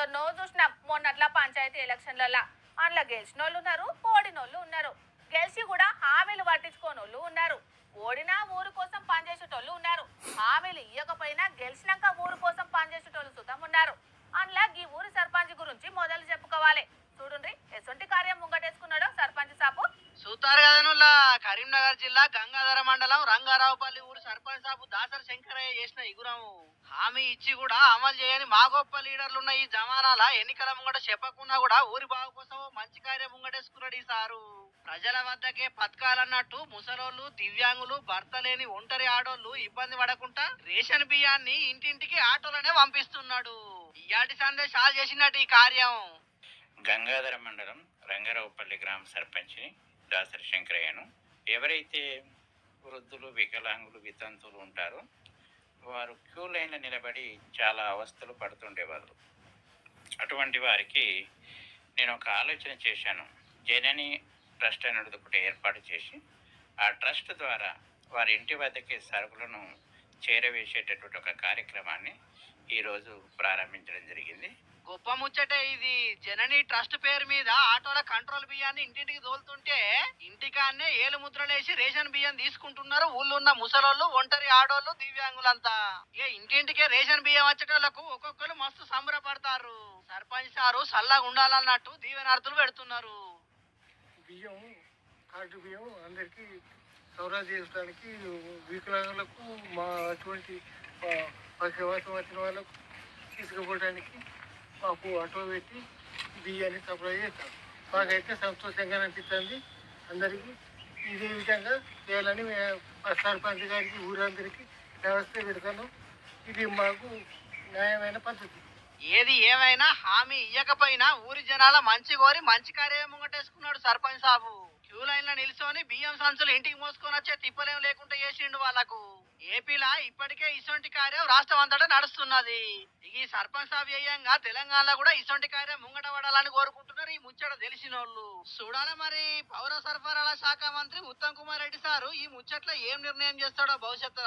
ఎందరినో చూసినాం మొన్నట్లా పంచాయతీ ఎలక్షన్లలో. అందులో గెలిచినోళ్ళు ఉన్నారు, ఓడినోళ్ళు ఉన్నారు. గెలిచి కూడా హామీలు పట్టించుకోనోళ్ళు ఉన్నారు. ఓడినా ఊరు కోసం పనిచేసేటోళ్ళు ఉన్నారు. హామీలు ఇవ్వకపోయినా గెలిచినాక ఊరు కోసం పనిచేసేటోళ్ళు సుతం ఉన్నారు. అందులో ఈ ఊరి సర్పంచ్ గురించి మొదలు చెప్పుకోవాలి. చూడండి ఎసొంటి కార్యం ముంగటేసుకున్నాడో సర్పంచ్ సాపు. సూతారు కదనుల్లా కరీంనగర్ జిల్లా గంగాధర మండలం రంగారావుపల్లి ఊరు సర్పంచ్ సాబు దాసరి శంకరయ్య చేసిన ఇగురము హామీ ఇచ్చి కూడా అమలు చేయని మా గొప్ప లీడర్లున్న ఈ జమానాల ఎన్నికల ముంగట చెప్పకున్నా కూడా ఊరి బాగు కోసం మంచి కార్యం ముంగటేసుకున్నాడు ఈ సారు. ప్రజల వద్దకే పథకాలన్నట్టు ముసలోళ్ళు, దివ్యాంగులు, భర్త లేని ఒంటరి ఆడోళ్ళు ఇబ్బంది పడకుండా రేషన్ బియ్యాన్ని ఇంటింటికి ఆటోలనే పంపిస్తున్నాడు. ఇయాటి సందేశాలు చేసినట్టు ఈ కార్యం. గంగాధర మండలం రంగారావుపల్లి గ్రామ సర్పంచ్ని దాసరి శంకరయ్యను. ఎవరైతే వృద్ధులు, వికలాంగులు, వితంతువులు ఉంటారో వారు క్యూ లైన్లో నిలబడి చాలా అవస్థలు పడుతుండేవారు. అటువంటి వారికి నేను ఒక ఆలోచన చేశాను. జనని ట్రస్ట్ అనేది ఒకటి ఏర్పాటు చేసి ఆ ట్రస్ట్ ద్వారా వారి ఇంటి వద్దకే సరుకులను చేరవేసేటటువంటి ఒక కార్యక్రమాన్ని ఈరోజు ప్రారంభించడం జరిగింది. గొప్ప ముచ్చటే ఇది. జనని ట్రస్ట్ పేరు మీద ఆటోల కంట్రోల్ బియ్యాన్ని ఇంటింటికి తోలుతుంటే ఇంటికాన్నే ఏలు ముద్రలేసి రేషన్ బియ్యం తీసుకుంటున్నారు ఊళ్ళున్న ముసలోళ్ళు, ఒంటరి ఆడోళ్ళు, దివ్యాంగులంతా. ఇక ఇంటింటికే రేషన్ బియ్యం వచ్చేటోళ్లకు ఒక్కొక్కరు మస్తు సంబరపడతారు. సర్పంచ్ సారు సల్లాగా ఉండాలన్నట్టు దీవెనార్థులు పెడుతున్నారు. బియ్యం కార్డు బియ్యం అందరికీ సౌరా చేయడానికి వికలాంగులకు మా అటువంటి పక్షవాతం వచ్చిన వాళ్ళకు తీసుకుపోవడానికి మాకు ఆటో పెట్టి బియ్యాన్ని సప్లై చేస్తాం. మాకైతే సంతోషంగా అనిపిస్తుంది. అందరికీ ఇదే విధంగా చేయాలని సర్పంచ్ గారికి ఊరందరికీ వ్యవస్థ పెడతాను. ఇది మాకు న్యాయమైన పద్ధతి. ఏది ఏమైనా హామీ ఇయ్యకపోయినా ఊరి జనాల మంచి కోరి మంచి కార్యం ముంగటేసుకున్నాడు సర్పంచ్ సాబు. క్యూ లైన్ లో నిల్చొని బియ్యం సంచులు ఇంటికి మోసుకొని వచ్చే తిప్పలేం లేకుండా చేసిండు వాళ్ళకు. ఏపీలా ఇప్పటికే ఇసొంటి కార్యం రాష్ట్రం అంతటా నడుస్తున్నది. ఈ సర్పంచ్ సాబు అయ్యంగా తెలంగాణలో కూడా ఇసొంటి కార్యం ముంగట పడాలని కోరుకుంటున్నారు ఈ ముచ్చట తెలిసినోళ్ళు. చూడాలి మరి పౌర సరఫరాల శాఖ మంత్రి ఉత్తమ్ కుమార్ రెడ్డి సారు ఈ ముచ్చట్లో ఏం నిర్ణయం చేస్తాడో భవిష్యత్తు.